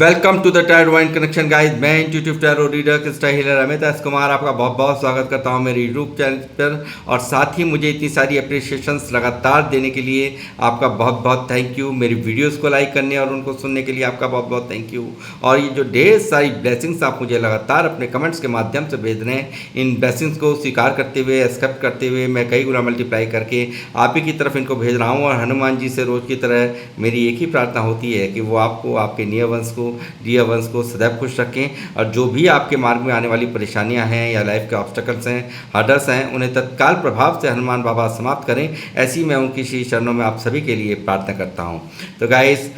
Welcome to the tarot wine connection guys. मैं intuitive tarot reader Krishna healer Amit S Kumar आपका बहुत बहुत स्वागत करता हूं मेरे यूट्यूब चैनल पर। और साथ ही मुझे इतनी सारी अप्रिसिएशंस लगातार देने के लिए आपका बहुत बहुत थैंक यू। मेरी वीडियोस को लाइक करने और उनको सुनने के लिए आपका बहुत बहुत थैंक यू। और ये जो ढेर सारी ब्लेसिंग्स आप मुझे लगातार अपने कमेंट्स के माध्यम से भेज रहे हैं, इन ब्लेसिंग्स को स्वीकार करते हुए, एक्सेप्ट करते हुए मैं कई गुना मल्टीप्लाई करके आप ही की तरफ इनको भेज रहा हूँ। और हनुमान जी से रोज़ की तरह मेरी एक ही प्रार्थना होती है कि वो आपको, आपके नियर वंश को, डियर वंश को सदैव खुश रखें। और जो भी आपके मार्ग में आने वाली परेशानियां हैं या लाइफ के ऑब्स्टकल्स हैं, हर्डल्स हैं, उन्हें तत्काल प्रभाव से हनुमान बाबा समाप्त करें। ऐसी मैं उनकी श्री चरणों में आप सभी के लिए प्रार्थना करता हूं। तो गाइस,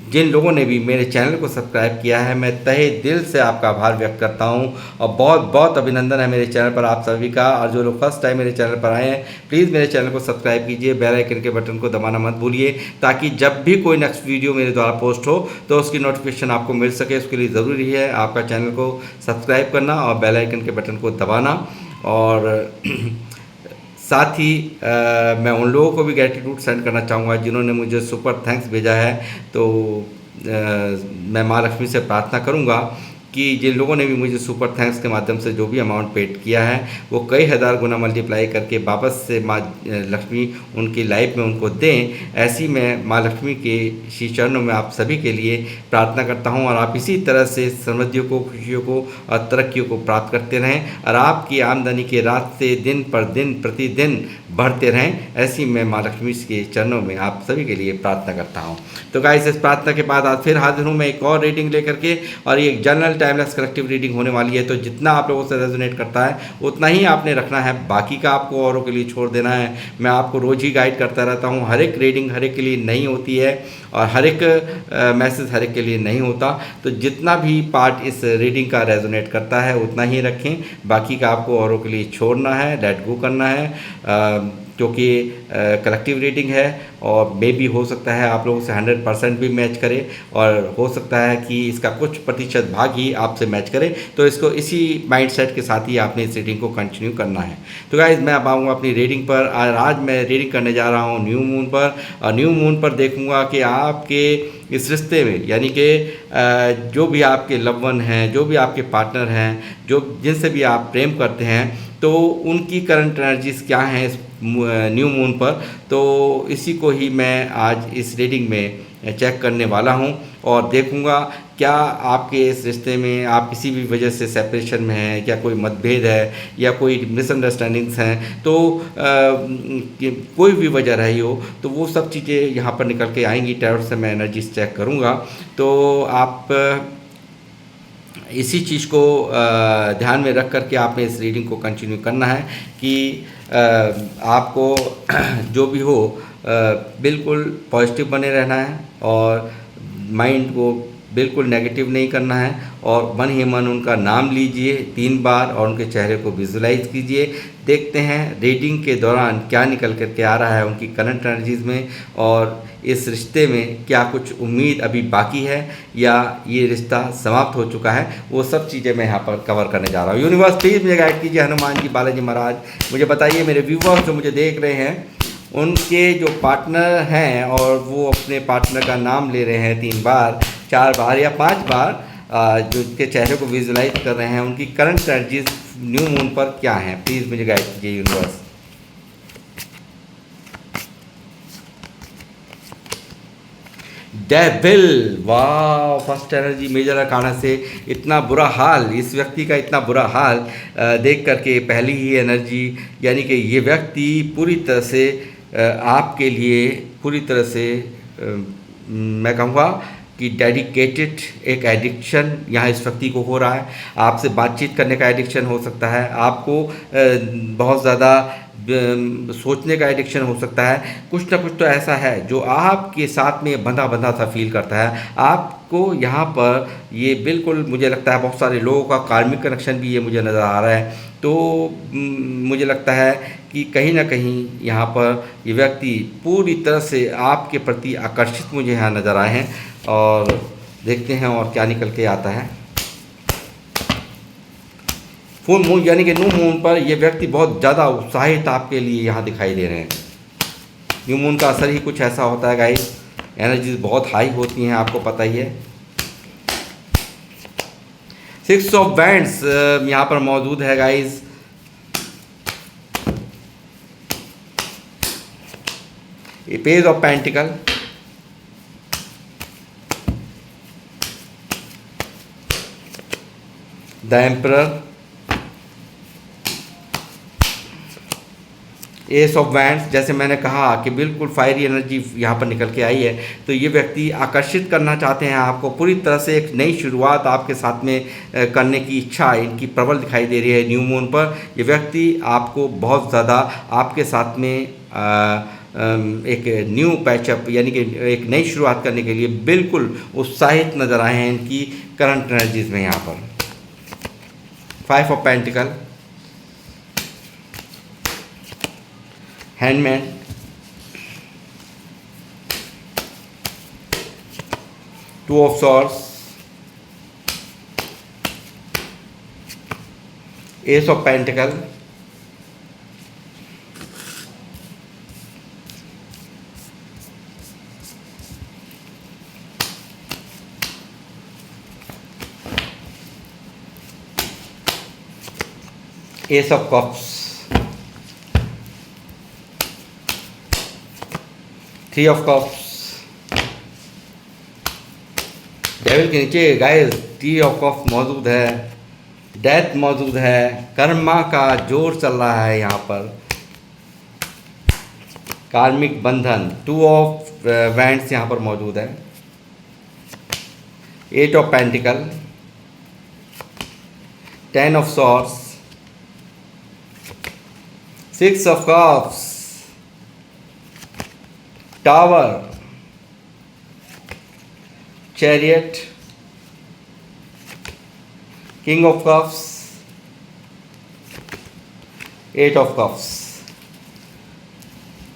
जिन लोगों ने भी मेरे चैनल को सब्सक्राइब किया है, मैं तहे दिल से आपका आभार व्यक्त करता हूं। और बहुत बहुत अभिनंदन है मेरे चैनल पर आप सभी का। और जो लोग फर्स्ट टाइम मेरे चैनल पर आए हैं, प्लीज़ मेरे चैनल को सब्सक्राइब कीजिए, बेल आइकन के बटन को दबाना मत भूलिए, ताकि जब भी कोई नेक्स्ट वीडियो मेरे द्वारा पोस्ट हो तो उसकी नोटिफिकेशन आपको मिल सके। उसके लिए ज़रूरी है आपका चैनल को सब्सक्राइब करना और बेल आइकन के बटन को दबाना। और साथ ही मैं उन लोगों को भी ग्रेटिट्यूड सेंड करना चाहूँगा जिन्होंने मुझे सुपर थैंक्स भेजा है। तो मैं माँ लक्ष्मी से प्रार्थना करूँगा कि जिन लोगों ने भी मुझे सुपर थैंक्स के माध्यम से जो भी अमाउंट पेड किया है, वो कई हज़ार गुना मल्टीप्लाई करके वापस से माँ लक्ष्मी उनकी लाइफ में उनको दें। ऐसी मैं माँ लक्ष्मी के श्री चरणों में आप सभी के लिए प्रार्थना करता हूँ। और आप इसी तरह से समृद्धियों को, खुशियों को और तरक्कियों को प्राप्त करते रहें और आपकी आमदनी के रास्ते दिन पर दिन प्रतिदिन बढ़ते रहें। ऐसी मैं माँ लक्ष्मी के चरणों में आप सभी के लिए प्रार्थना करता हूँ। तो गाइस, इस प्रार्थना के बाद आज फिर हाजिर हूँ मैं एक और रीडिंग लेकर के। और ये एक जनरल टाइमलेस कलेक्टिव रीडिंग होने वाली है। तो जितना आप लोगों से रेजोनेट करता है उतना ही आपने रखना है, बाकी का आपको औरों के लिए छोड़ देना है। मैं आपको रोज़ ही गाइड करता रहता हूँ। हर एक रीडिंग हर एक के लिए नहीं होती है और हर एक मैसेज हर एक के लिए नहीं होता। तो जितना भी पार्ट इस रीडिंग का रेजोनेट करता है उतना ही रखें, बाकी का आपको औरों के लिए छोड़ना है, लेट गो करना है। क्योंकि कलेक्टिव रीडिंग है और मे भी हो सकता है आप लोगों से 100% भी मैच करे, और हो सकता है कि इसका कुछ प्रतिशत भाग ही आपसे मैच करे। तो इसको इसी माइंडसेट के साथ ही आपने इस रीडिंग को कंटिन्यू करना है। तो गाइस, मैं अब आऊँगा अपनी रीडिंग पर। आज मैं रीडिंग करने जा रहा हूँ न्यू मून पर। और न्यू मून पर देखूँगा कि आपके इस रिश्ते में, यानी कि जो भी आपके लव वन हैं, जो भी आपके पार्टनर हैं, जो जिनसे भी आप प्रेम करते हैं, तो उनकी करंट एनर्जीज क्या हैं इस न्यू मून पर। तो इसी को ही मैं आज इस रीडिंग में चेक करने वाला हूं और देखूंगा क्या आपके इस रिश्ते में आप किसी भी वजह से सेपरेशन में हैं, क्या कोई मतभेद है या कोई मिसअंडरस्टैंडिंग्स हैं। तो कोई भी वजह रही हो तो वो सब चीज़ें यहाँ पर निकल के आएंगी। टैरोट से मैं एनर्जीज चेक करूँगा। तो आप इसी चीज़ को ध्यान में रख करके आपने इस रीडिंग को कंटिन्यू करना है कि आपको जो भी हो बिल्कुल पॉजिटिव बने रहना है और माइंड को बिल्कुल नेगेटिव नहीं करना है। और मन ही मन उनका नाम लीजिए 3 बार और उनके चेहरे को विजुलाइज कीजिए। देखते हैं रीडिंग के दौरान क्या निकल करके आ रहा है उनकी करंट एनर्जीज़ में, और इस रिश्ते में क्या कुछ उम्मीद अभी बाकी है या ये रिश्ता समाप्त हो चुका है। वो सब चीज़ें मैं यहाँ पर कवर करने जा रहा हूँ। यूनिवर्स प्लीज़ मुझे गाइड कीजिए, हनुमान जी, बालाजी महाराज मुझे बताइए, मेरे व्यूवर्स जो मुझे देख रहे हैं उनके जो पार्टनर हैं और वो अपने पार्टनर का नाम ले रहे हैं 3 बार, 4 बार या 5 बार, जो उनके चेहरे को विजुलाइज कर रहे हैं, उनकी करंट एनर्जीज न्यू मून पर क्या हैं। प्लीज़ मुझे गाइड कीजिए यूनिवर्स। डेविल, वाह, फर्स्ट एनर्जी मेजर अकाना से इतना बुरा हाल, इस व्यक्ति का इतना बुरा हाल देख करके पहली ही एनर्जी, यानी कि ये व्यक्ति पूरी तरह से आपके लिए पूरी तरह से मैं कहूँगा कि डेडिकेटेड, एक एडिक्शन यहाँ इस व्यक्ति को हो रहा है। आपसे बातचीत करने का एडिक्शन हो सकता है, आपको बहुत ज़्यादा सोचने का एडिक्शन हो सकता है। कुछ ना कुछ तो ऐसा है जो आपके साथ में बंधा बंधा सा फील करता है। आपको यहाँ पर ये बिल्कुल मुझे लगता है बहुत सारे लोगों का कार्मिक कनेक्शन भी ये मुझे नज़र आ रहा है। तो मुझे लगता है कि कहीं ना कहीं यहाँ पर ये व्यक्ति पूरी तरह से आपके प्रति आकर्षित मुझे यहाँ नज़र आए हैं। और देखते हैं और क्या निकल के आता है। फुल मून यानी कि न्यू मून पर यह व्यक्ति बहुत ज़्यादा उत्साहित आपके लिए यहाँ दिखाई दे रहे हैं। न्यू मून का असर ही कुछ ऐसा होता है गाइस। एनर्जीज बहुत हाई होती हैं, आपको पता ही है। 6 ऑफ वैंड्स यहाँ पर मौजूद है guys. Page of pentacle, the emperor, S of wands. जैसे मैंने कहा कि बिल्कुल फायरी एनर्जी यहाँ पर निकल के आई है, तो ये व्यक्ति आकर्षित करना चाहते हैं आपको पूरी तरह से। एक नई शुरुआत आपके साथ में करने की इच्छा इनकी प्रबल दिखाई दे रही है न्यू मून पर। ये व्यक्ति आपको बहुत ज़्यादा आपके साथ में एक न्यू पैचअप यानी कि एक नई शुरुआत करने के लिए बिल्कुल उत्साहित नज़र आए हैं इनकी करंट एनर्जीज में। यहाँ पर 5 of pentacle, handman, two of swords, S of pentacle, S of cups, 3 of cups. Devil के नीचे गाइस 3 ऑफ कप्स मौजूद है, डेथ मौजूद है, कर्मा का जोर चल रहा है यहाँ पर, कार्मिक बंधन। 2 ऑफ वैंड्स यहाँ पर मौजूद है, 8 of pentacle, 10 of swords, 6 of cups, tower, chariot, king of cups, 8 of cups.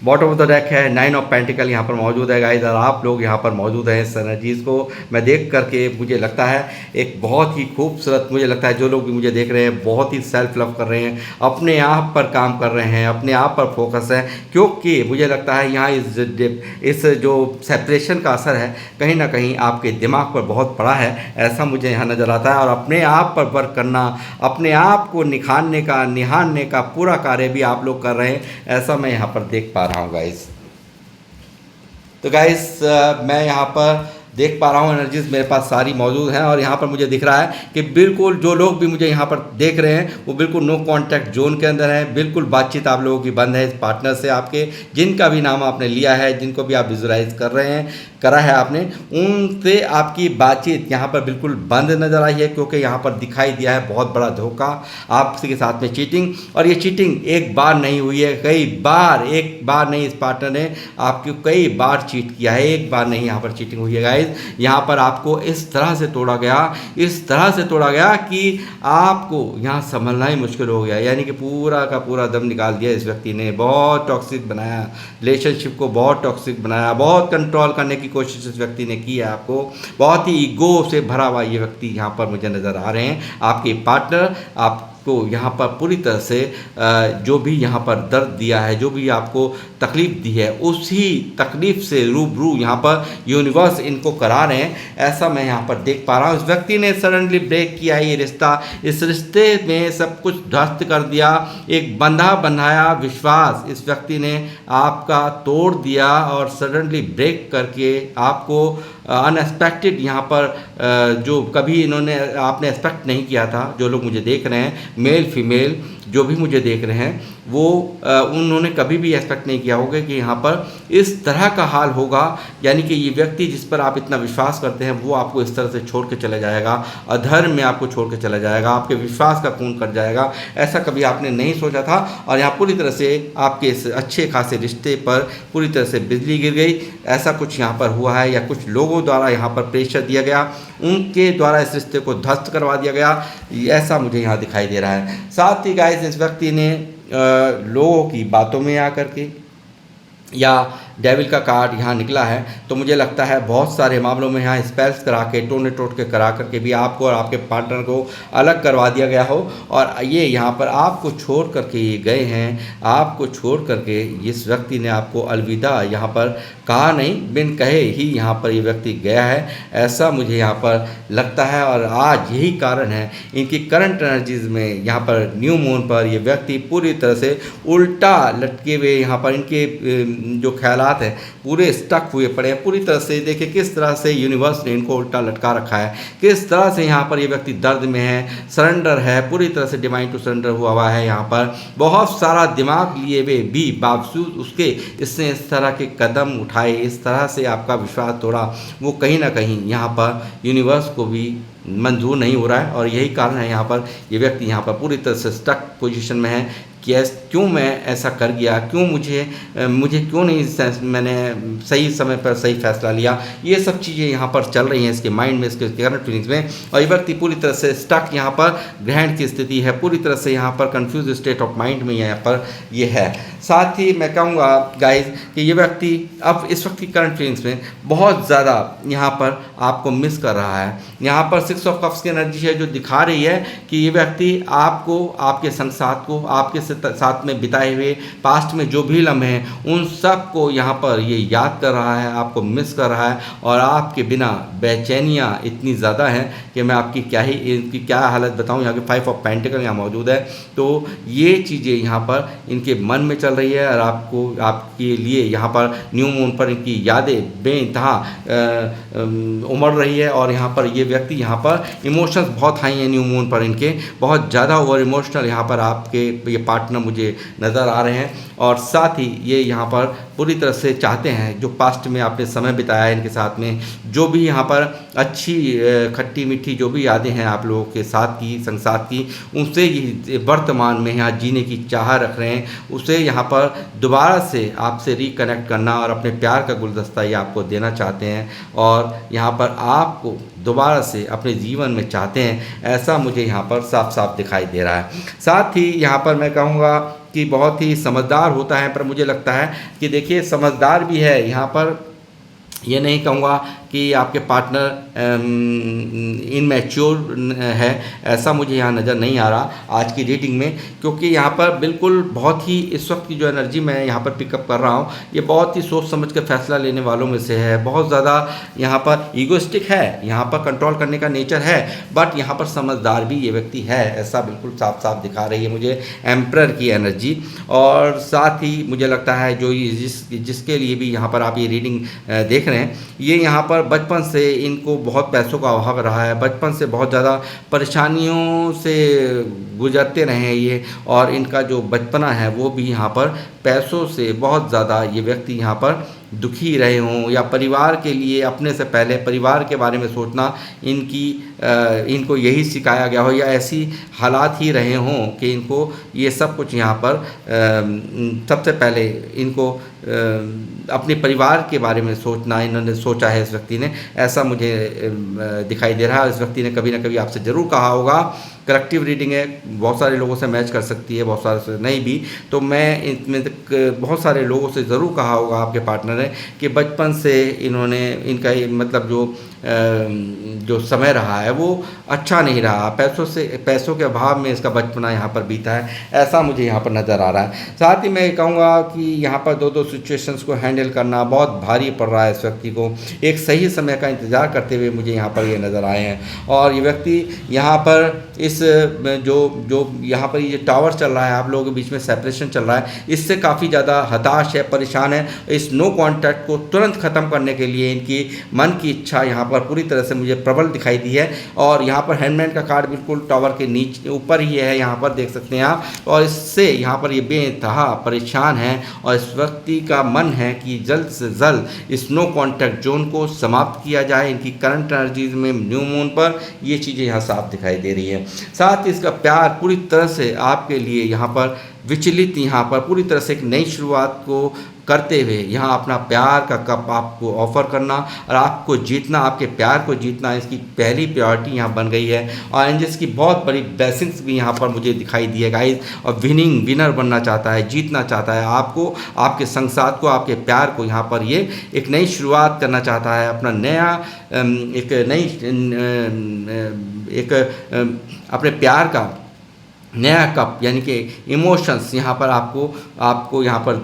Bottom of the deck है 9 ऑफ पेंटिकल यहाँ पर मौजूद है गाइस। और आप लोग यहाँ पर मौजूद हैं। इस एनर्जीज़ को मैं देख करके मुझे लगता है एक बहुत ही खूबसूरत, मुझे लगता है जो लोग भी मुझे देख रहे हैं बहुत ही सेल्फ लव कर रहे हैं, अपने आप पर काम कर रहे हैं, अपने आप पर फोकस है। क्योंकि मुझे लगता है यहाँ इस जो सेपरेशन का असर है कहीं ना कहीं आपके दिमाग पर बहुत पड़ा है, ऐसा मुझे यहाँ नज़र आता है। और अपने आप पर वर्क करना, अपने आप को निहारने का पूरा कार्य भी आप लोग कर रहे हैं, ऐसा मैं यहाँ पर देख पा रहा हूँ गाइस। तो गाइस मैं यहाँ पर देख पा रहा हूँ एनर्जीज मेरे पास सारी मौजूद हैं। और यहाँ पर मुझे दिख रहा है कि बिल्कुल जो लोग भी मुझे यहाँ पर देख रहे हैं वो बिल्कुल नो कांटेक्ट जोन के अंदर है, बिल्कुल बातचीत आप लोगों की बंद है इस पार्टनर से। आपके जिनका भी नाम आपने लिया है, जिनको भी आप विजुअलाइज कर रहे हैं, करा है आपने, उनसे आपकी बातचीत यहाँ पर बिल्कुल बंद नज़र आई है। क्योंकि यहाँ पर दिखाई दिया है बहुत बड़ा धोखा, आपके साथ में चीटिंग। और ये चीटिंग एक बार नहीं हुई है, कई बार, एक बार नहीं, इस पार्टनर ने आपको कई बार चीट किया है, एक बार नहीं यहाँ पर चीटिंग हुई है गाइस। यहाँ पर आपको इस तरह से तोड़ा गया कि आपको यहाँ संभलना ही मुश्किल हो गया। यानी कि पूरा का पूरा दम निकाल दिया इस व्यक्ति ने, बहुत टॉक्सिक बनाया रिलेशनशिप को, बहुत टॉक्सिक बनाया, बहुत कंट्रोल करने की कोशिश इस व्यक्ति ने की है आपको। बहुत ही ईगो से भरा हुआ ये व्यक्ति यहाँ पर मुझे नज़र आ रहे हैं। आपके पार्टनर आपको यहाँ पर पूरी तरह से जो भी यहाँ पर दर्द दिया है, जो भी आपको तकलीफ़ दी है, उसी तकलीफ़ से रूबरू यहाँ पर यूनिवर्स इनको करा रहे हैं, ऐसा मैं यहाँ पर देख पा रहा हूँ। इस व्यक्ति ने सडनली ब्रेक किया ये रिश्ता, इस रिश्ते में सब कुछ ध्वस्त कर दिया। एक बंधा बंधाया विश्वास इस व्यक्ति ने आपका तोड़ दिया और सडनली ब्रेक करके आपको अनएक्सपेक्टेड यहाँ पर जो कभी आपने एक्सपेक्ट नहीं किया था, जो लोग मुझे देख रहे हैं, मेल फीमेल जो भी मुझे देख रहे हैं, वो उन्होंने कभी भी एक्सपेक्ट नहीं किया होगा कि यहाँ पर इस तरह का हाल होगा। यानी कि ये व्यक्ति जिस पर आप इतना विश्वास करते हैं वो आपको इस तरह से छोड़ के चला जाएगा, अधर्म में आपको छोड़ के चला जाएगा, आपके विश्वास का खून कर जाएगा, ऐसा कभी आपने नहीं सोचा था। और यहाँ पूरी तरह से आपके इस अच्छे खासे रिश्ते पर पूरी तरह से बिजली गिर गई, ऐसा कुछ यहाँ पर हुआ है। या कुछ लोगों द्वारा यहाँ पर प्रेशर दिया गया, उनके द्वारा इस रिश्ते को ध्वस्त करवा दिया गया, ऐसा मुझे यहाँ दिखाई दे रहा है। साथ ही गाइस इस व्यक्ति ने लोगों की बातों में आकर के या डेविल का कार्ड यहाँ निकला है, तो मुझे लगता है बहुत सारे मामलों में यहाँ स्पेल्स करा के, टोने टोटके करा करके भी आपको और आपके पार्टनर को अलग करवा दिया गया हो, और ये यहाँ पर आपको छोड़ करके ये गए हैं, आपको छोड़ करके इस व्यक्ति ने आपको अलविदा यहाँ पर कहा नहीं, बिन कहे ही यहाँ पर ये व्यक्ति गया है, ऐसा मुझे यहाँ पर लगता है। और आज यही कारण है इनकी करंट एनर्जीज में, यहाँ पर न्यू मून पर ये व्यक्ति पूरी तरह से उल्टा लटके हुए, यहाँ पर इनके जो ख्यालात हैं पूरे स्टक हुए पड़े हैं पूरी तरह से। देखिए किस तरह से यूनिवर्स ने इनको उल्टा लटका रखा है, किस तरह से यहाँ पर ये व्यक्ति दर्द में है, सरेंडर है, पूरी तरह से डिवाइन टू सरेंडर हुआ है। यहाँ पर बहुत सारा दिमाग लिए हुए भी बावजूद उसके इसने इस तरह के कदम उठाए, इस तरह से आपका विश्वास तोड़ा, वो कहीं ना कहीं यहाँ पर यूनिवर्स को भी मंजूर नहीं हो रहा है। और यही कारण है यहाँ पर ये व्यक्ति यहाँ पर पूरी तरह से स्टक पोजीशन में है कि क्यों मैं ऐसा कर गया, क्यों मुझे क्यों नहीं मैंने सही समय पर सही फैसला लिया। ये सब चीज़ें यहाँ पर चल रही हैं इसके माइंड में, इसके करंट फीलिंग्स में। और ये व्यक्ति पूरी तरह से स्टक यहाँ पर ग्रहण की स्थिति है, पूरी तरह से यहाँ पर कंफ्यूज स्टेट ऑफ माइंड में यहाँ पर ये है। साथ ही मैं कहूँगा गाइज कि ये व्यक्ति अब इस वक्त की करंट फीलिंग्स में बहुत ज़्यादा यहाँ पर आपको मिस कर रहा है। यहाँ पर 6 ऑफ कप्स की एनर्जी है जो दिखा रही है कि ये व्यक्ति आपको, आपके संग साथ को, आपके साथ में बिताए हुए पास्ट में जो भी लम्हे हैं उन सब को यहाँ पर ये याद कर रहा है, आपको मिस कर रहा है। और आपके बिना बेचैनियाँ इतनी ज़्यादा हैं कि मैं आपकी इनकी क्या हालत बताऊँ। यहाँ के 5 ऑफ पेंटिकल यहाँ मौजूद है, तो ये चीज़ें यहाँ पर इनके मन में चल रही है। और आपके लिए यहाँ पर न्यू मून पर इनकी यादें बेइंतहा उमड़ रही है। और यहाँ पर ये व्यक्ति यहाँ पर इमोशंस बहुत हाई हैं न्यू मून पर, इनके बहुत ज़्यादा ओवर इमोशनल यहाँ पर आपके ये पार्टनर मुझे नज़र आ रहे हैं। और साथ ही ये यहाँ पर पूरी तरह से चाहते हैं जो पास्ट में आपने समय बिताया है इनके साथ में, जो भी यहाँ पर अच्छी खट्टी मीठी जो भी यादें हैं आप लोगों के साथ की, संसार की, उनसे वर्तमान में यहाँ जीने की चाह रख रहे हैं, उसे यहाँ पर दोबारा से आपसे रिकनेक्ट करना और अपने प्यार का गुलदस्ता ये आपको देना चाहते हैं। और यहाँ पर आपको दोबारा से अपने जीवन में चाहते हैं, ऐसा मुझे यहाँ पर साफ साफ दिखाई दे रहा है। साथ ही यहाँ पर मैं कहूँगा कि बहुत ही समझदार होता है, पर मुझे लगता है कि देखिए समझदार भी है यहाँ पर, ये नहीं कहूँगा कि आपके पार्टनर इनमैच्योर है, ऐसा मुझे यहाँ नज़र नहीं आ रहा आज की रीडिंग में। क्योंकि यहाँ पर बिल्कुल बहुत ही इस वक्त की जो एनर्जी मैं यहाँ पर पिकअप कर रहा हूँ, ये बहुत ही सोच समझ कर फैसला लेने वालों में से है। बहुत ज़्यादा यहाँ पर ईगोइस्टिक है, यहाँ पर कंट्रोल करने का नेचर है, बट यहाँ पर समझदार भी ये व्यक्ति है, ऐसा बिल्कुल साफ साफ दिखा रही है मुझे एम्परर की एनर्जी। और साथ ही मुझे लगता है जो जिसके लिए भी यहाँ पर आप ये रीडिंग देख रहे हैं, ये यहाँ पर बचपन से इनको बहुत पैसों का अभाव रहा है, बचपन से बहुत ज़्यादा परेशानियों से गुजरते रहे हैं ये। और इनका जो बचपना है वो भी यहाँ पर पैसों से बहुत ज़्यादा ये व्यक्ति यहाँ पर दुखी रहे हों, या परिवार के लिए अपने से पहले परिवार के बारे में सोचना इनको यही सिखाया गया हो, या ऐसी हालात ही रहे हों कि इनको ये सब कुछ यहाँ पर सबसे पहले इनको अपने परिवार के बारे में सोचना इन्होंने सोचा है इस व्यक्ति ने, ऐसा मुझे दिखाई दे रहा है। इस व्यक्ति ने कभी ना कभी आपसे ज़रूर कहा होगा, कलेक्टिव रीडिंग है, बहुत सारे लोगों से मैच कर सकती है, बहुत सारे से नहीं भी, तो मैं इसमें बहुत सारे लोगों से ज़रूर कहा होगा आपके पार्टनर ने कि बचपन से इन्होंने इनका मतलब जो समय रहा है वो अच्छा नहीं रहा, पैसों के अभाव में इसका बचपना यहाँ पर बीता है, ऐसा मुझे यहाँ पर नज़र आ रहा है। साथ ही मैं कहूँगा कि यहाँ पर दो सिचुएशंस को हैंडल करना बहुत भारी पड़ रहा है इस व्यक्ति को, एक सही समय का इंतज़ार करते हुए मुझे यहाँ पर ये नज़र आए हैं। और ये व्यक्ति यहाँ पर इस जो यहाँ पर ये टावर चल रहा है, आप लोगों के बीच में सेपरेशन चल रहा है, इससे काफ़ी ज़्यादा हताश है, परेशान है। इस नो कॉन्टैक्ट को तुरंत ख़त्म करने के लिए इनकी मन की इच्छा यहाँ पर पूरी तरह से मुझे प्रबल दिखाई दी है। और यहाँ पर हैंडमैन का कार्ड बिल्कुल टावर के नीचे ऊपर ही है, यहाँ पर देख सकते हैं आप। और इससे यहाँ पर ये बेइंतहा परेशान है और इस व्यक्ति का मन है कि जल्द से जल्द इस नो कॉन्टैक्ट जोन को समाप्त किया जाए। इनकी करंट एनर्जीज में न्यू मून पर ये चीज़ें यहाँ साफ दिखाई दे रही है। साथ ही इसका प्यार पूरी तरह से आपके लिए यहाँ पर विचलित, यहाँ पर पूरी तरह से एक नई शुरुआत को करते हुए यहाँ अपना प्यार का कप आपको ऑफ़र करना और आपको जीतना, आपके प्यार को जीतना, इसकी पहली प्रायोरिटी यहाँ बन गई है। और एंजल्स की बहुत बड़ी ब्लेसिंग्स भी यहाँ पर मुझे दिखाई दी है गाइस। और विनर बनना चाहता है, जीतना चाहता है आपको, आपके संसार को, आपके प्यार को। यहाँ पर ये एक नई शुरुआत करना चाहता है, अपना नया एक नई एक अपने प्यार का नया कप यानी कि इमोशंस यहाँ पर आपको यहाँ पर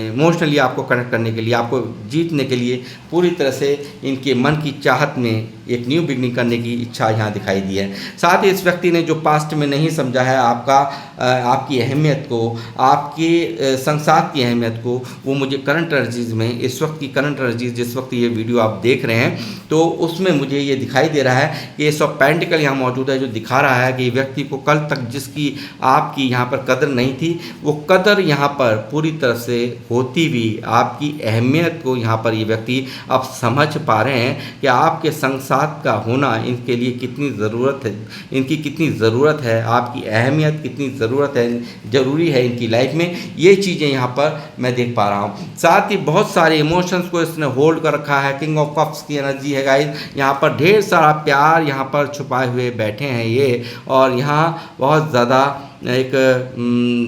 इमोशनली आपको कनेक्ट करने के लिए, आपको जीतने के लिए पूरी तरह से इनके मन की चाहत में एक न्यू बिगनिंग करने की इच्छा यहाँ दिखाई दी है। साथ ही इस व्यक्ति ने जो पास्ट में नहीं समझा है आपकी अहमियत को, आपके संसार की अहमियत को, वो मुझे करंट एनर्जीज में, इस वक्त की करंट एनर्जीज जिस वक्त ये वीडियो आप देख रहे हैं, तो उसमें मुझे ये दिखाई दे रहा है कि एस ऑफ पेंटिकल यहाँ मौजूद है, जो दिखा रहा है कि व्यक्ति को कल तक जिसकी आपकी यहाँ पर कदर नहीं थी, वो कदर यहाँ पर पूरी तरह से होती भी आपकी अहमियत को यहाँ पर ये व्यक्ति अब समझ पा रहे हैं कि आपके संसार का होना इनके लिए कितनी ज़रूरत है, इनकी कितनी ज़रूरत है, आपकी अहमियत कितनी ज़रूरत है, ज़रूरी है इनकी लाइफ में। ये चीज़ें यहाँ पर मैं देख पा रहा हूँ। साथ ही बहुत सारे इमोशंस को इसने होल्ड कर रखा है। किंग ऑफ कप्स की एनर्जी है गाइस। यहाँ पर ढेर सारा प्यार यहाँ पर छुपाए हुए बैठे हैं ये, और यहाँ बहुत ज़्यादा एक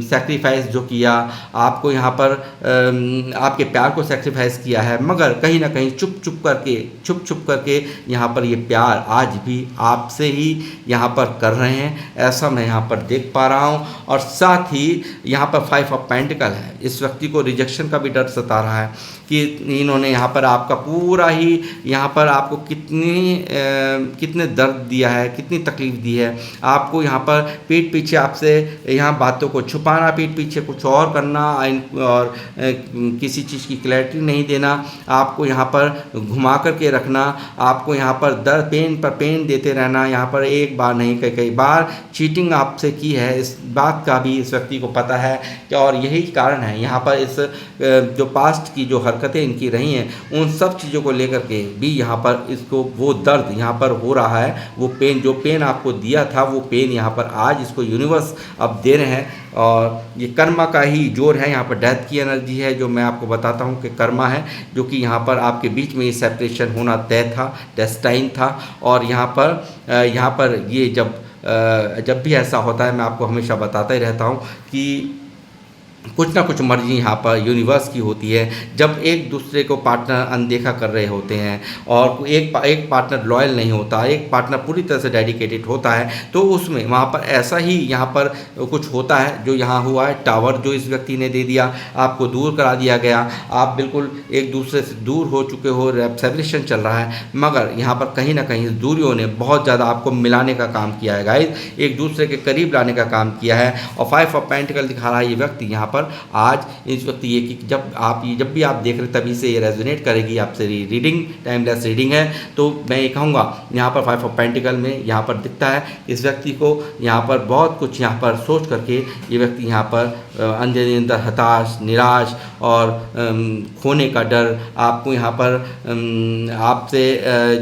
सेक्रीफाइस जो किया आपको, यहाँ पर आपके प्यार को सेक्रीफाइस किया है, मगर कहीं ना कहीं छुप छुप करके यहाँ पर ये प्यार आज भी आपसे ही यहाँ पर कर रहे हैं, ऐसा मैं यहाँ पर देख पा रहा हूँ। और साथ ही यहाँ पर 5 ऑफ पेंटिकल है। इस व्यक्ति को रिजेक्शन का भी डर सता रहा है कि इन्होंने यहाँ पर आपका पूरा ही यहाँ पर आपको कितने दर्द दिया है, कितनी तकलीफ़ दी है आपको, यहाँ पर पीठ पीछे आपसे यहाँ बातों को छुपाना, पीठ पीछे कुछ और करना, और किसी चीज़ की क्लैरिटी नहीं देना, आपको यहाँ पर घुमा करके रखना, आपको यहाँ पर दर्द पेन पर पेन देते रहना, यहाँ पर एक बार नहीं कई बार चीटिंग आपसे की है, इस बात का भी इस व्यक्ति को पता है कि, और यही कारण है यहाँ पर इस जो पास्ट की जो हरकतें इनकी रही हैं उन सब चीज़ों को लेकर के भी यहाँ पर इसको वो दर्द यहाँ पर हो रहा है, वो पेन, जो पेन आपको दिया था वो पेन यहाँ पर आज इसको यूनिवर्स अब दे रहे हैं। और ये कर्मा का ही जोर है, यहाँ पर डेथ की एनर्जी है, जो मैं आपको बताता हूँ कि कर्मा है, जो कि यहाँ पर आपके बीच में ये सेपरेशन होना तय था, डेस्टाइन था। और यहाँ पर ये जब भी ऐसा होता है, मैं आपको हमेशा बताता ही रहता हूँ कि कुछ ना कुछ मर्जी यहाँ पर यूनिवर्स की होती है। जब एक दूसरे को पार्टनर अनदेखा कर रहे होते हैं और एक पार्टनर लॉयल नहीं होता, एक पार्टनर पूरी तरह से डेडिकेटेड होता है, तो उसमें वहाँ पर ऐसा ही यहाँ पर कुछ होता है जो यहाँ हुआ है। टावर जो इस व्यक्ति ने दे दिया, आपको दूर करा दिया गया, आप बिल्कुल एक दूसरे से दूर हो चुके हो, सेपरेशन चल रहा है, मगर यहाँ पर कहीं ना कहीं दूरियों ने बहुत ज़्यादा आपको मिलाने का काम किया है गाइस, एक दूसरे के करीब लाने का काम किया है। और 5 ऑफ पेंटिकल दिखा रहा है ये व्यक्ति यहाँ पर आज इस वक्त ये कि जब भी आप देख रहे तभी से ये रेजोनेट करेगी आपसे रीडिंग, टाइमलेस रीडिंग है। तो मैं ये कहूँगा यहाँ पर 5 ऑफ पेंटिकल में यहाँ पर दिखता है इस व्यक्ति को यहाँ पर बहुत कुछ यहाँ पर सोच करके ये व्यक्ति यहाँ पर अंदर हताश, निराश और खोने का डर, आपको यहाँ पर आपसे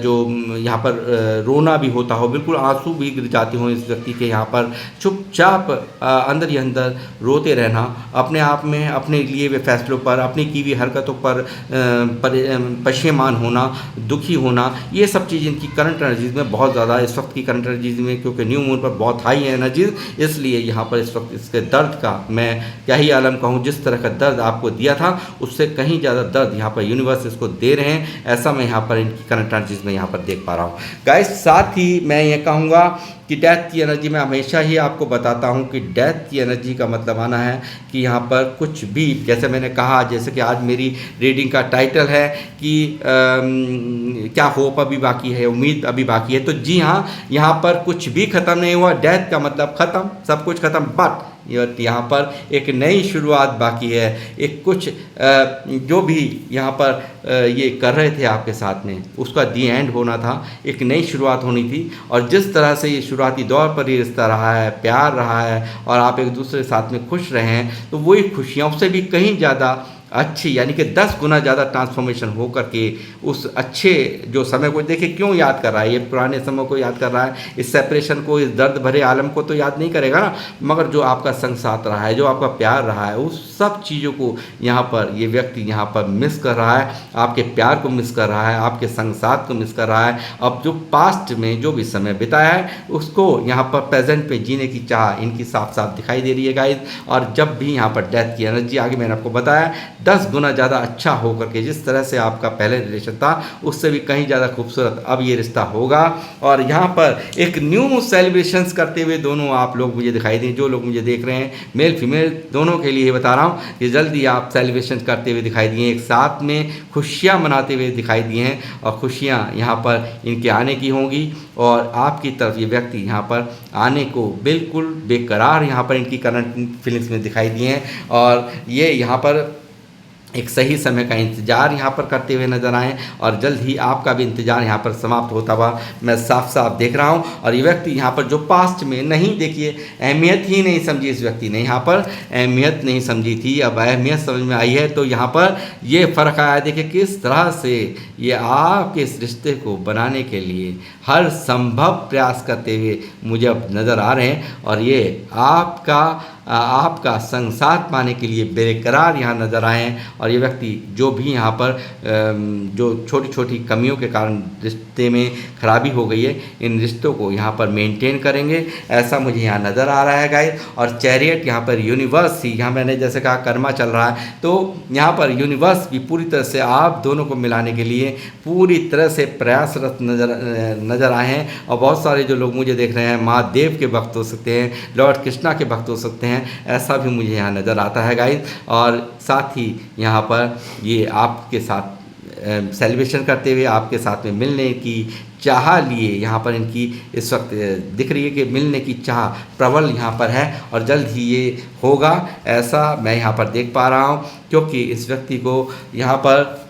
जो यहाँ पर रोना भी होता हो, बिल्कुल आंसू भी गिर जाते हो इस व्यक्ति के, यहाँ पर चुपचाप अंदर ही अंदर रोते रहना, अपने आप में अपने लिए हुए फैसलों पर, अपनी की हुई हरकतों पर पशेमान होना, दुखी होना, ये सब चीज़ इनकी करंट एनर्जीज में बहुत ज़्यादा, इस वक्त की करंट एनर्जीज में, क्योंकि न्यू मून पर बहुत हाई है एनर्जीज, इसलिए यहाँ पर इस वक्त इसके दर्द का मैं क्या ही आलम कहूँ, जिस तरह का दर्द आपको दिया था उससे कहीं ज़्यादा दर्द यहाँ पर यूनिवर्स इसको दे रहे हैं, ऐसा मैं यहाँ पर इनकी करंट एनर्जीज में यहाँ पर देख पा रहा हूँ गाइस। साथ ही मैं ये कहूँगा कि डेथ की एनर्जी में हमेशा ही आपको बताता हूँ कि डेथ की एनर्जी का मतलब आना है कि यहाँ पर कुछ भी, जैसे मैंने कहा, जैसे कि आज मेरी रीडिंग का टाइटल है कि क्या होप अभी बाकी है, उम्मीद अभी बाकी है, तो जी हाँ, यहाँ पर कुछ भी ख़त्म नहीं हुआ। डेथ का मतलब ख़त्म, सब कुछ ख़त्म, बट यहाँ पर एक नई शुरुआत बाकी है। एक कुछ जो भी यहाँ पर ये कर रहे थे आपके साथ में, उसका दी एंड होना था, एक नई शुरुआत होनी थी। और जिस तरह से ये शुरुआती दौर पर ये रिश्ता रहा है, प्यार रहा है और आप एक दूसरे के साथ में खुश रहे हैं, तो वही खुशियाँ उससे भी कहीं ज़्यादा अच्छी यानी कि 10 गुना ज़्यादा ट्रांसफॉर्मेशन हो करके उस अच्छे जो समय को देखिए क्यों याद कर रहा है, ये पुराने समय को याद कर रहा है, इस सेपरेशन को, इस दर्द भरे आलम को तो याद नहीं करेगा ना, मगर जो आपका संग साथ रहा है, जो आपका प्यार रहा है, उस सब चीज़ों को यहाँ पर ये व्यक्ति यहाँ पर मिस कर रहा है, आपके प्यार को मिस कर रहा है, आपके संग साथ को मिस कर रहा है। अब जो पास्ट में जो भी समय बिताया है उसको यहाँ पर प्रेजेंट में जीने की चाह इनकी साफ साफ दिखाई दे रही है गाइस। और जब भी यहाँ पर डेथ की एनर्जी आगे मैंने आपको बताया 10 गुना ज़्यादा अच्छा होकर के, जिस तरह से आपका पहले रिलेशन था उससे भी कहीं ज़्यादा खूबसूरत अब ये रिश्ता होगा। और यहाँ पर एक न्यू सेलिब्रेशंस करते हुए दोनों आप लोग मुझे दिखाई दें, जो लोग मुझे देख रहे हैं मेल फीमेल दोनों के लिए बता रहा हूँ कि जल्दी आप सेलिब्रेशन करते हुए दिखाई दिए, एक साथ में खुशियाँ मनाते हुए दिखाई दिए हैं और खुशियाँ यहाँ पर इनके आने की होंगी। और आपकी तरफ ये व्यक्ति यहाँ पर आने को बिल्कुल बेकरार यहाँ पर इनकी करंट फीलिंग्स में दिखाई दिए हैं और ये यहाँ पर एक सही समय का इंतज़ार यहाँ पर करते हुए नजर आएँ और जल्द ही आपका भी इंतज़ार यहाँ पर समाप्त होता हुआ मैं साफ साफ देख रहा हूँ। और ये व्यक्ति यहाँ पर जो पास्ट में नहीं, देखिए अहमियत ही नहीं समझी इस व्यक्ति ने, यहाँ पर अहमियत नहीं समझी थी, अब अहमियत समझ में आई है। तो यहाँ पर ये फ़र्क आया, देखिए किस तरह से ये आपके इस रिश्ते को बनाने के लिए हर संभव प्रयास करते हुए मुझे अब नज़र आ रहे हैं और ये आपका संग साथ पाने के लिए बेकरार यहाँ नज़र आए हैं। और ये व्यक्ति जो भी यहाँ पर जो छोटी छोटी कमियों के कारण रिश्ते में खराबी हो गई है, इन रिश्तों को यहाँ पर मेंटेन करेंगे, ऐसा मुझे यहाँ नज़र आ रहा है गाइस। और चैरियट यहाँ पर यूनिवर्स ही, यहाँ मैंने जैसे कहा कर्मा चल रहा है, तो यहाँ पर यूनिवर्स भी पूरी तरह से आप दोनों को मिलाने के लिए पूरी तरह से प्रयासरत नज़र आए हैं। और बहुत सारे जो लोग मुझे देख रहे हैं महादेव के भक्त हो सकते हैं, लॉर्ड कृष्णा के भक्त हो सकते हैं, ऐसा भी मुझे यहाँ नज़र आता है गाइस। और साथ ही यहाँ पर ये आपके साथ सेलिब्रेशन करते हुए आपके साथ में मिलने की चाह लिए यहाँ पर इनकी इस वक्त दिख रही है कि मिलने की चाह प्रबल यहाँ पर है और जल्द ही ये होगा, ऐसा मैं यहाँ पर देख पा रहा हूँ। क्योंकि इस व्यक्ति को यहाँ पर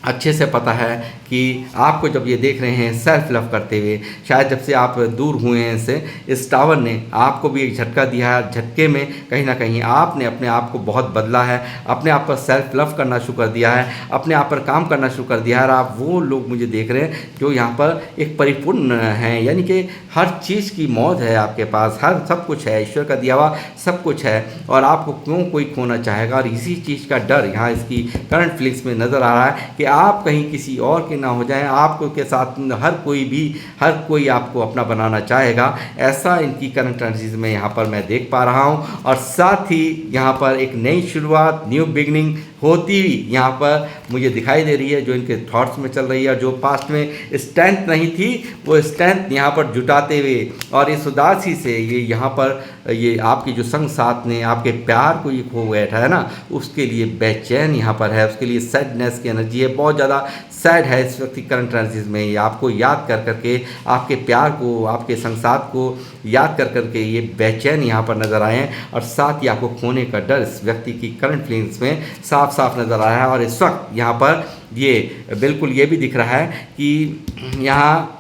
अच्छे से पता है कि आपको जब ये देख रहे हैं सेल्फ लव करते हुए, शायद जब से आप दूर हुए हैं इससे, इस टावर ने आपको भी एक झटका दिया है। झटके में कहीं ना कहीं आपने अपने आप को बहुत बदला है, अपने आप पर सेल्फ लव करना शुरू कर दिया है, अपने आप पर काम करना शुरू कर दिया है। और आप वो लोग मुझे देख रहे हैं जो यहाँ पर एक परिपूर्ण हैं, यानी कि हर चीज़ की मौज है आपके पास, हर सब कुछ है, ईश्वर का दिया हुआ सब कुछ है और आपको क्यों कोई खोना चाहेगा। और इसी चीज़ का डर यहाँ इसकी करंट फीलिंग्स में नज़र आ रहा है कि आप कहीं किसी और के ना हो जाएं, आपको के साथ हर कोई आपको अपना बनाना चाहेगा, ऐसा इनकी करंट एनर्जीज में यहाँ पर मैं देख पा रहा हूँ। और साथ ही यहाँ पर एक नई शुरुआत, न्यू बिगनिंग होती हुई यहाँ पर मुझे दिखाई दे रही है, जो इनके थॉट्स में चल रही है। और जो पास्ट में स्ट्रेंथ नहीं थी वो स्ट्रेंथ यहाँ पर जुटाते हुए और इस उदासी से ये यहाँ पर ये आपकी जो संग साथ ने आपके प्यार को ये खो बैठा है ना, उसके लिए बेचैन यहाँ पर है, उसके लिए सैडनेस की एनर्जी है, बहुत ज़्यादा सैड है इस वक्त की करंट एनर्जीज में। ये आपको याद कर करके, आपके प्यार को, आपके संग साथ को याद कर करके ये बेचैन यहाँ पर नज़र आए हैं। और साथ ही आपको खोने का डर इस व्यक्ति की करंट फीलिंग्स में साफ साफ नज़र आ रहा है। और इस वक्त यहाँ पर ये बिल्कुल ये भी दिख रहा है कि यहाँ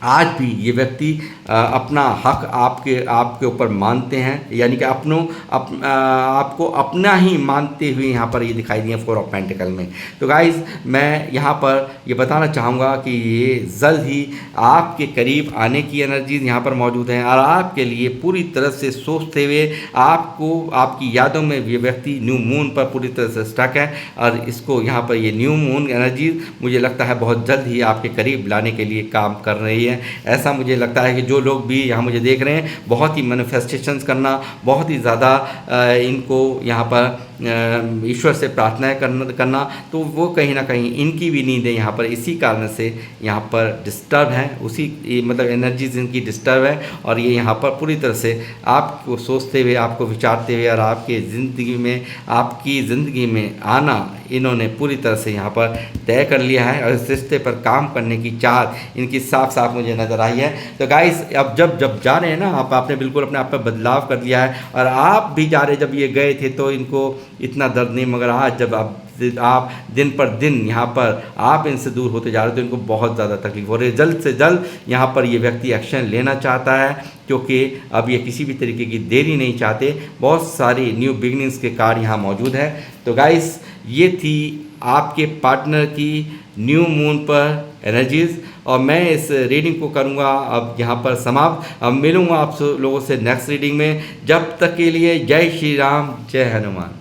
आज भी ये व्यक्ति अपना हक आपके ऊपर मानते हैं, यानी कि आपको अपना ही मानते हुए यहाँ पर ये दिखाई दिए 4 ऑफ पेंटिकल में। तो गाइज़ मैं यहाँ पर ये बताना चाहूँगा कि ये जल्द ही आपके करीब आने की एनर्जीज यहाँ पर मौजूद हैं और आपके लिए पूरी तरह से सोचते हुए आपकी यादों में ये व्यक्ति न्यू मून पर पूरी तरह से स्टक है। और इसको यहाँ पर ये न्यू मून एनर्जीज मुझे लगता है बहुत जल्द ही आपके करीब लाने के लिए काम कर रही है। ऐसा मुझे लगता है कि जो लोग भी यहाँ मुझे देख रहे हैं, बहुत ही मैनिफेस्टेशंस करना, बहुत ही ज़्यादा इनको यहाँ पर ईश्वर से प्रार्थनाएं करना, तो वो कहीं ना कहीं इनकी भी नींदें यहाँ पर इसी कारण से यहाँ पर डिस्टर्ब हैं, उसी मतलब एनर्जीज इनकी डिस्टर्ब है। और ये यहाँ पर पूरी तरह से आपको सोचते हुए, आपको विचारते हुए और आपकी ज़िंदगी में आना इन्होंने पूरी तरह से यहाँ पर तय कर लिया है। और इस रिश्ते पर काम करने की चाहत इनकी साफ साफ मुझे नज़र आई है। तो गाइस अब जब जा रहे हैं ना, आपने बिल्कुल अपने आप पर बदलाव कर दिया है और आप भी जा रहे, जब ये गए थे तो इनको इतना दर्द नहीं, मगर आज जब आप दिन पर दिन यहाँ पर आप इनसे दूर होते जा रहे हो तो इनको बहुत ज़्यादा तकलीफ हो रही है। जल्द से जल्द यहाँ पर ये व्यक्ति एक्शन लेना चाहता है, क्योंकि अब ये किसी भी तरीके की देरी नहीं चाहते। बहुत सारी न्यू बिगनिंग्स के कार्ड यहाँ मौजूद है। तो गाइस, ये थी आपके पार्टनर की न्यू मून पर एनर्जीज़, और मैं इस रीडिंग को करूँगा अब यहाँ पर समाप्त। अब मिलूँगा आप लोगों से नेक्स्ट रीडिंग में। जब तक के लिए जय श्री राम, जय हनुमान।